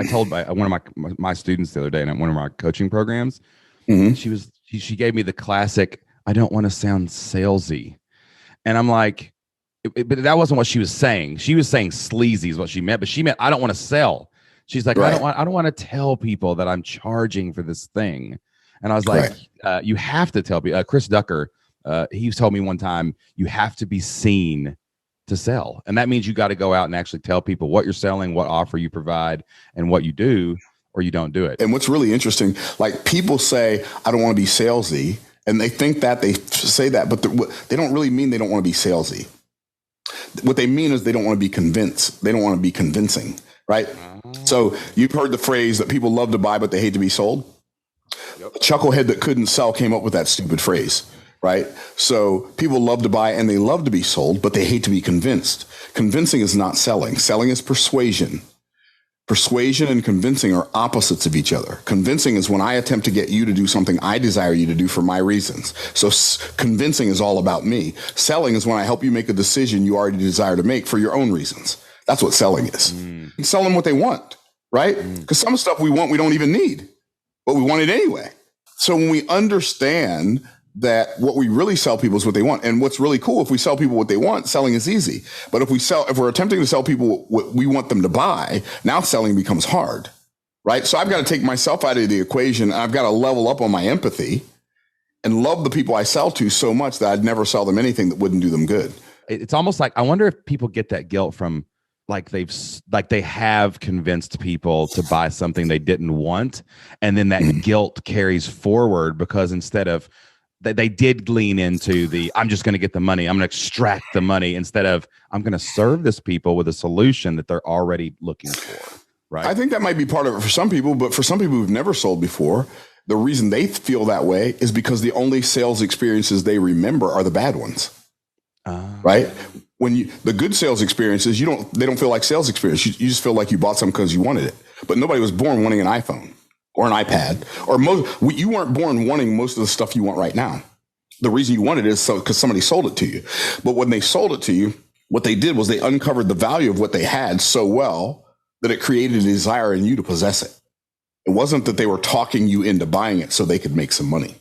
I told one of my students the other day in one of my coaching programs, Mm-hmm. and she gave me the classic, I don't want to sound salesy. And I'm like, but that wasn't what she was saying. She was saying sleazy is what she meant, but she meant I don't want to sell. She's like, Right. I don't want to tell people that I'm charging for this thing. And I was like, you have to tell people. Chris Ducker, he told me one time, you have to be seen to sell. And that means you got to go out and actually tell people what you're selling, what offer you provide, and what you do, or you don't do it. And what's really interesting, like people say, I don't want to be salesy. And they think that they say that, but they don't really mean they don't want to be salesy. What they mean is they don't want to be convinced. They don't want to be convincing, right? So you've heard the phrase that people love to buy, but they hate to be sold. Yep. A chucklehead that couldn't sell came up with that stupid phrase, right? So people love to buy and they love to be sold, but they hate to be convinced. Convincing is not selling. Selling is persuasion. Persuasion and convincing are opposites of each other. Convincing is when I attempt to get you to do something I desire you to do for my reasons. So convincing is all about me. Selling is when I help you make a decision you already desire to make for your own reasons. That's what selling is. Sell them what they want, right? Because some stuff we want, we don't even need, but we want it anyway. So when we understand that what we really sell people is what they want. And what's really cool, if we sell people what they want, selling is easy. But if we're attempting to sell people what we want them to buy, now selling becomes hard, right? So I've got to take myself out of the equation. And I've got to level up on my empathy and love the people I sell to so much that I'd never sell them anything that wouldn't do them good. It's almost like, I wonder if people get that guilt from they have convinced people to buy something they didn't want. And then that guilt carries forward because instead of they did lean into I'm just going to get the money. I'm going to extract the money instead of I'm going to serve this people with a solution that they're already looking for. Right. I think that might be part of it for some people, but for some people who've never sold before, the reason they feel that way is because the only sales experiences they remember are the bad ones. Right. When the good sales experiences, they don't feel like sales experience. You just feel like you bought something because you wanted it, but nobody was born wanting an iPhone or an iPad, or you weren't born wanting most of the stuff you want right now. The reason you wanted it is because somebody sold it to you. But when they sold it to you, what they did was they uncovered the value of what they had so well that it created a desire in you to possess it. It wasn't that they were talking you into buying it so they could make some money.